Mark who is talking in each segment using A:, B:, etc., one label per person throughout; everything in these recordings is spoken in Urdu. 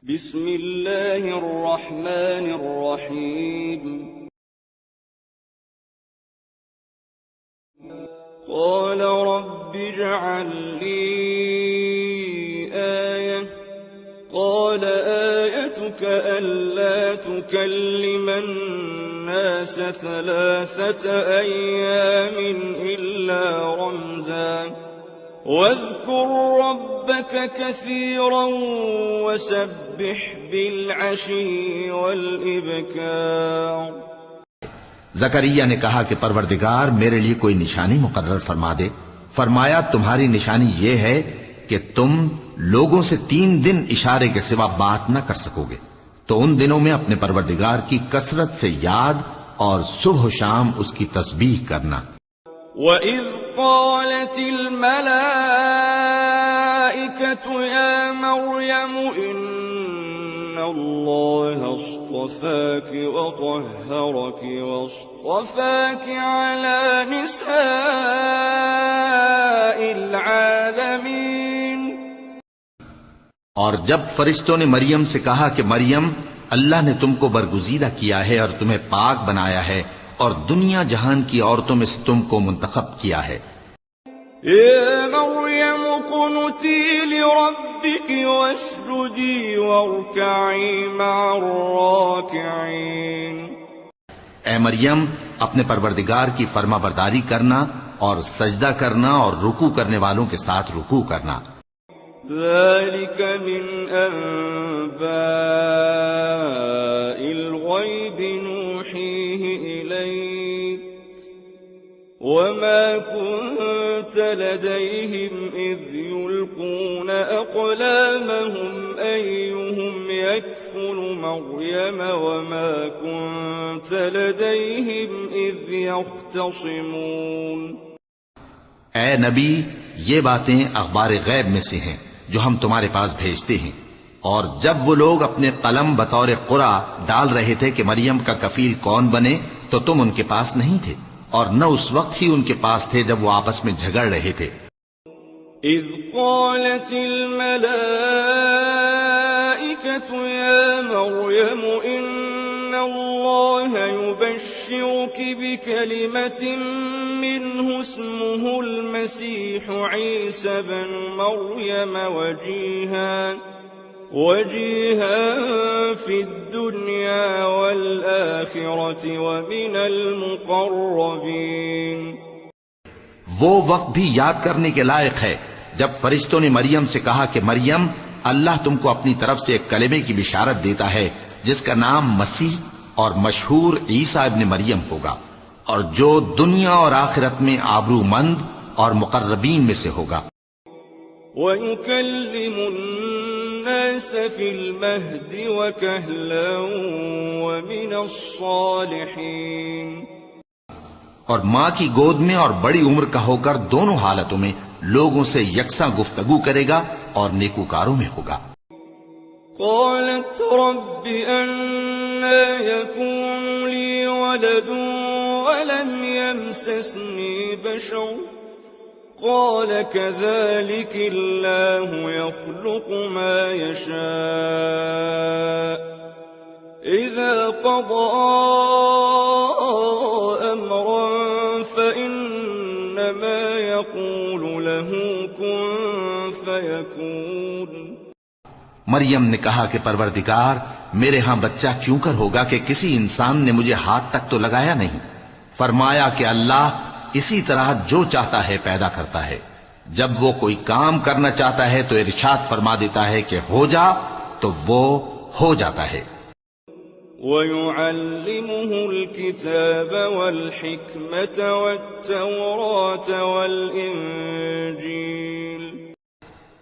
A: بسم اللہ الرحمن الرحیم قال رب اجعل لي آية قال آيتك ألا تكلم الناس 3 أيام إلا رمزا واذكر ربك كثيرا وسبح بالعشي والإبكار۔
B: زکریا نے کہا کہ پروردگار میرے لیے کوئی نشانی مقرر فرما دے۔ فرمایا تمہاری نشانی یہ ہے کہ تم لوگوں سے 3 دن اشارے کے سوا بات نہ کر سکو گے، تو ان دنوں میں اپنے پروردگار کی کثرت سے یاد اور صبح و شام اس کی تسبیح کرنا۔
A: وَإِذْ قَالَتِ الْمَلَائِكَةُ يَا مَرْيَمُ إِنَّ اللَّهَ اصْطَفَاكِ وَطَهَّرَكِ وَاصْطَفَاكِ عَلَى نِسَاءِ الْعَالَمِينَ۔
B: اور جب فرشتوں نے مریم سے کہا کہ مریم، اللہ نے تم کو برگزیدہ کیا ہے اور تمہیں پاک بنایا ہے اور دنیا جہان کی عورتوں میں سے تم کو منتخب کیا ہے۔
A: یا مریم قنتی لربک واسجدی وارکعی مع الراکعین۔
B: اے مریم، اپنے پروردگار کی فرما برداری کرنا اور سجدہ کرنا اور رکوع کرنے والوں کے ساتھ رکوع کرنا۔
A: ذلك من أنباء الغيب نوحيه إليك وما كنت لديهم إذ يلقون أقلامهم أيهم يكفل مريم وما كنت لديهم إذ يختصمون۔
B: اے نبی، یہ باتیں اخبار غیب میں سے ہیں جو ہم تمہارے پاس بھیجتے ہیں، اور جب وہ لوگ اپنے قلم بطور قرعہ ڈال رہے تھے کہ مریم کا کفیل کون بنے تو تم ان کے پاس نہیں تھے، اور نہ اس وقت ہی ان کے پاس تھے جب وہ آپس میں جھگڑ رہے تھے۔
A: اذ قالت الملائکۃ یا مریم ان اللہ يبشرك بكلمة منه اسمه المسيح عيسى بن مريم وجيها في الدنيا والآخرة ومن المقربين۔
B: وہ وقت بھی یاد کرنے کے لائق ہے جب فرشتوں نے مریم سے کہا کہ مریم، اللہ تم کو اپنی طرف سے ایک کلمے کی بشارت دیتا ہے جس کا نام مسیح اور مشہور عیسیٰ ابن مریم ہوگا، اور جو دنیا اور آخرت میں آبرو مند اور مقربین میں سے ہوگا۔
A: وَيُكَلِّمُ النَّاسَ فِي الْمَهْدِ وَكَهْلًا وَمِنَ الصَّالِحِينَ۔
B: اور ماں کی گود میں اور بڑی عمر کا ہو کر دونوں حالتوں میں لوگوں سے یکساں گفتگو کرے گا اور نیکوکاروں میں ہوگا۔
A: قالت رب أنى يكون لي ولد ولم يمسسني بشر قال كذلك الله يخلق ما يشاء إذا قضى أمرا فإنما يقول له كن فيكون۔
B: مریم نے کہا کہ پروردگار، میرے ہاں بچہ کیوں کر ہوگا کہ کسی انسان نے مجھے ہاتھ تک تو لگایا نہیں۔ فرمایا کہ اللہ اسی طرح جو چاہتا ہے پیدا کرتا ہے، جب وہ کوئی کام کرنا چاہتا ہے تو ارشاد فرما دیتا ہے کہ ہو جا تو وہ ہو جاتا ہے۔
A: وَيُعَلِّمُهُ الْكِتَابَ وَالْحِكْمَةَ وَالتَّوْرَاةَ وَالْإِنجِيلَ۔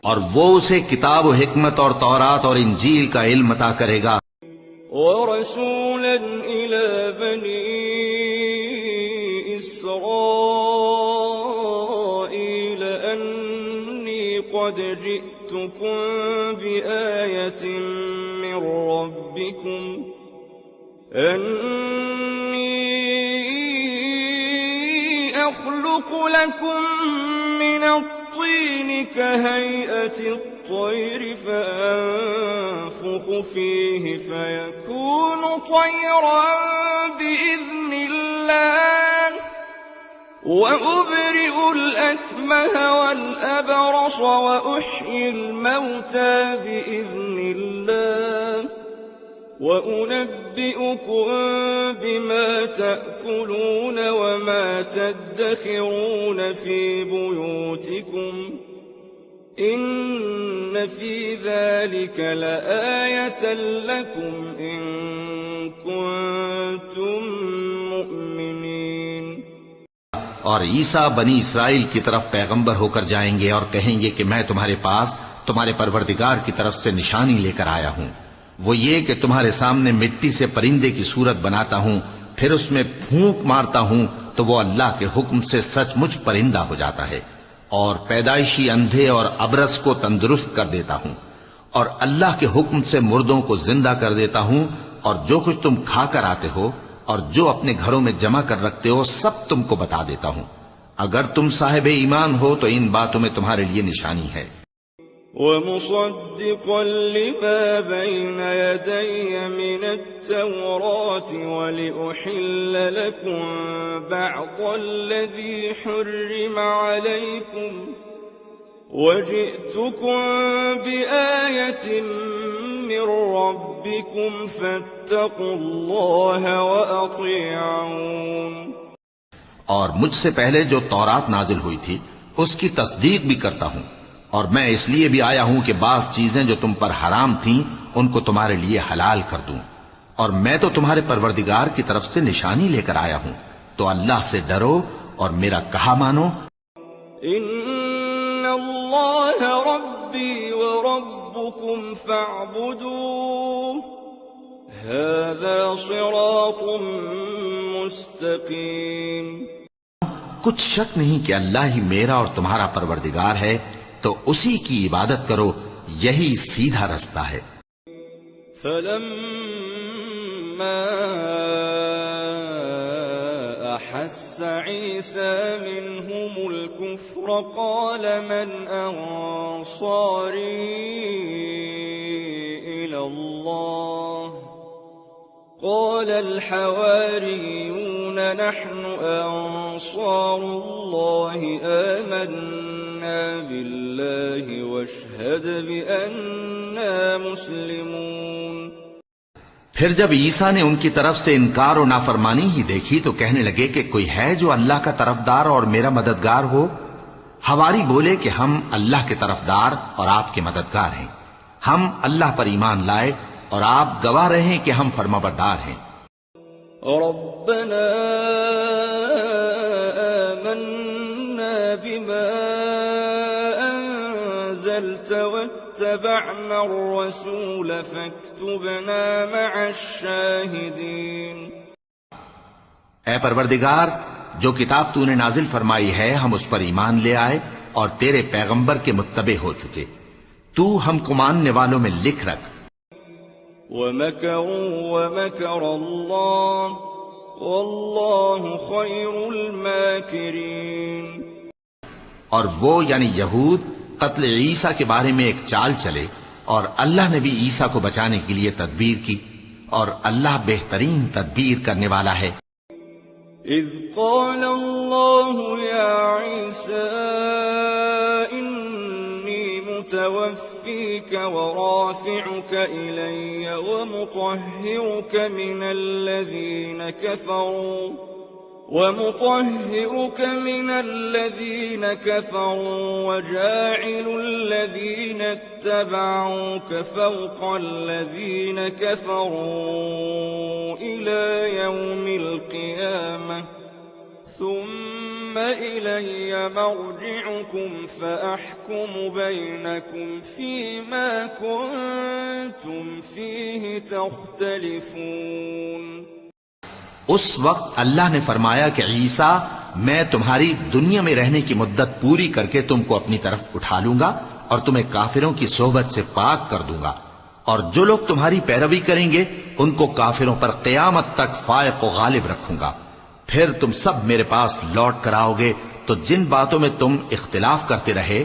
B: اور وہ اسے کتاب و حکمت اور تورات اور انجیل کا علم عطا کرے گا۔
A: وَرَسُولًا إِلَى بَنِي إِسْرَائِيلَ أَنِّي قَدْ جِئْتُكُم بِآيَةٍ مِّن رَّبِّكُمْ أَنِّي أَخْلُقُ لَكُم مِّنَ الطِّينِ كَهَيْئَةِ الطير فأنفخ فيه فيكون طيرا بإذن الله وأبرئ الأكمه والأبرص وأحيي الموتى بإذن الله وأنبئكم بما تأكلون وما تدخرون في بيوتكم إن في ذلك لآية لكم إن كنتم مؤمنين۔
B: اور عیسیٰ بنی اسرائیل کی طرف پیغمبر ہو کر جائیں گے اور کہیں گے کہ میں تمہارے پاس تمہارے پروردگار کی طرف سے نشانی لے کر آیا ہوں، وہ یہ کہ تمہارے سامنے مٹی سے پرندے کی صورت بناتا ہوں، پھر اس میں پھونک مارتا ہوں تو وہ اللہ کے حکم سے سچ مچ پرندہ ہو جاتا ہے، اور پیدائشی اندھے اور ابرص کو تندرست کر دیتا ہوں، اور اللہ کے حکم سے مردوں کو زندہ کر دیتا ہوں، اور جو کچھ تم کھا کر آتے ہو اور جو اپنے گھروں میں جمع کر رکھتے ہو سب تم کو بتا دیتا ہوں۔ اگر تم صاحب ایمان ہو تو ان باتوں میں تمہارے لیے نشانی ہے۔
A: ومصدقا لما بين يدي من التوراة ولأحل لكم بعض الذي حرم عليكم وجئتكم بآية من ربكم فاتقوا الله وأطيعون۔
B: اور مجھ سے پہلے جو تورات نازل ہوئی تھی اس کی تصدیق بھی کرتا ہوں، اور میں اس لیے بھی آیا ہوں کہ بعض چیزیں جو تم پر حرام تھیں ان کو تمہارے لیے حلال کر دوں، اور میں تو تمہارے پروردگار کی طرف سے نشانی لے کر آیا ہوں، تو اللہ سے ڈرو اور میرا کہا مانو۔
A: ان اللہ ربی وربکم فاعبدوہ ھذا صراط مستقیم۔
B: کچھ شک نہیں کہ اللہ ہی میرا اور تمہارا پروردگار ہے، تو اسی کی عبادت کرو، یہی سیدھا رستہ ہے۔
A: فلما أحس عيسى منهم الكفر قال من أنصاري إلى الله قال الحواريون نحن أنصار الله آمنا بالله واشهد بأننا مسلمون۔
B: پھر جب عیسیٰ نے ان کی طرف سے انکار و نافرمانی ہی دیکھی تو کہنے لگے کہ کوئی ہے جو اللہ کا طرفدار اور میرا مددگار ہو؟ حواری بولے کہ ہم اللہ کے طرفدار اور آپ کے مددگار ہیں، ہم اللہ پر ایمان لائے اور آپ گواہ رہیں کہ ہم فرمانبردار ہیں۔
A: ربنا آمنا بما أنزلت واتبعنا الرسول فاكتبنا مع الشاهدين۔
B: اے پروردگار، جو کتاب تو نے نازل فرمائی ہے ہم اس پر ایمان لے آئے اور تیرے پیغمبر کے متبع ہو چکے، تو ہم کو ماننے والوں میں لکھ رکھ۔
A: وَمَكَرُوا وَمَكَرَ اللَّهُ وَاللَّهُ خَيْرُ الْمَاكِرِينَ۔
B: اور وہ یعنی یہود قتل عیسیٰ کے بارے میں ایک چال چلے، اور اللہ نے بھی عیسیٰ کو بچانے کے لیے تدبیر کی، اور اللہ بہترین تدبیر کرنے والا ہے۔
A: اذ قال اللہ یا عیسیٰ انی متوفیک ورافعک الی ومطہرک من الذین کفروا وجاعل الذین اتبعوک فوق الذین کفروا إلى يوم القيامة ثم إلي مرجعكم فأحكم بينكم فيما كنتم فيه تختلفون۔
B: اس وقت اللہ نے فرمایا کہ عیسیٰ، میں تمہاری دنیا میں رہنے کی مدت پوری کر کے تم کو اپنی طرف اٹھا لوں گا اور تمہیں کافروں کی صحبت سے پاک کر دوں گا، اور جو لوگ تمہاری پیروی کریں گے ان کو کافروں پر قیامت تک فائق و غالب رکھوں گا۔ پھر تم سب میرے پاس لوٹ کر آؤ گے تو جن باتوں میں تم اختلاف کرتے رہے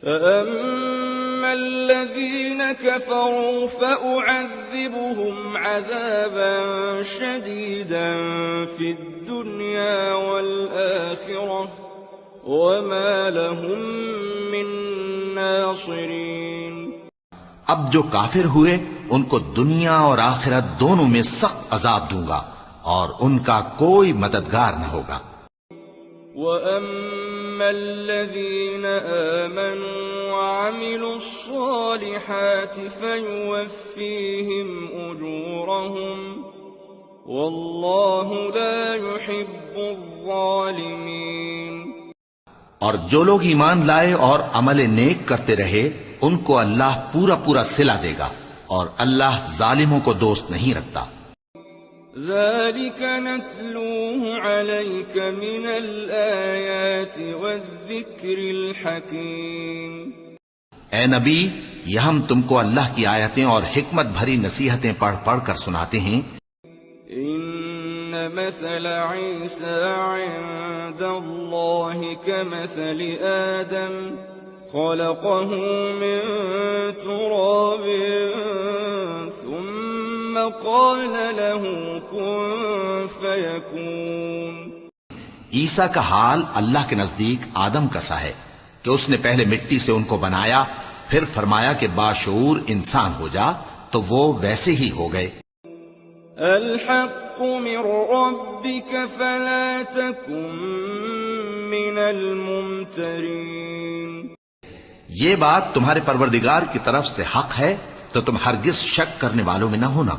A: فَأَمَّا الَّذِينَ كَفَرُوا فَأُعَذِّبُهُمْ عَذَابًا شَدِيدًا فِي الدُّنْيَا وَالْآخِرَةِ وَمَا لَهُم مِّن نَّاصِرِينَ۔
B: اب جو کافر ہوئے ان کو دنیا اور آخرت دونوں میں سخت عذاب دوں گا اور ان کا کوئی مددگار نہ ہوگا۔
A: وَأَمَّا الَّذِينَ آمَنُوا وَعَمِلُوا الصَّالِحَاتِ فَيُوَفِّيهِمْ أُجُورَهُمْ وَاللَّهُ لَا يُحِبُّ الظَّالِمِينَ۔
B: اور جو لوگ ایمان لائے اور عمل نیک کرتے رہے ان کو اللہ پورا پورا صلہ دے گا اور اللہ ظالموں کو دوست نہیں رکھتا۔
A: ذَلِكَ نَتْلُوهُ عَلَيْكَ مِنَ الْآيَاتِ وَالذِّكْرِ الْحَكِيمِ۔
B: اے نبی، یہ ہم تم کو اللہ کی آیتیں اور حکمت بھری نصیحتیں پڑھ پڑھ کر سناتے ہیں۔
A: إِنَّ مَثَلَ عِيسَىٰ عِندَ اللَّهِ كَمَثَلِ آدَمَ خَلَقَهُ مِن تُرَابٍ ثُمَّ قَالَ لَهُ كُن فَيَكُونُ۔
B: عیسیٰ کا حال اللہ کے نزدیک آدم کا سا ہے کہ اس نے پہلے مٹی سے ان کو بنایا، پھر فرمایا کہ باشعور انسان ہو جا، تو وہ ویسے ہی ہو گئے۔
A: الحق من ربك فلا تكن من الممترين۔
B: یہ بات تمہارے پروردگار کی طرف سے حق ہے تو تم ہرگز شک کرنے والوں میں نہ ہونا۔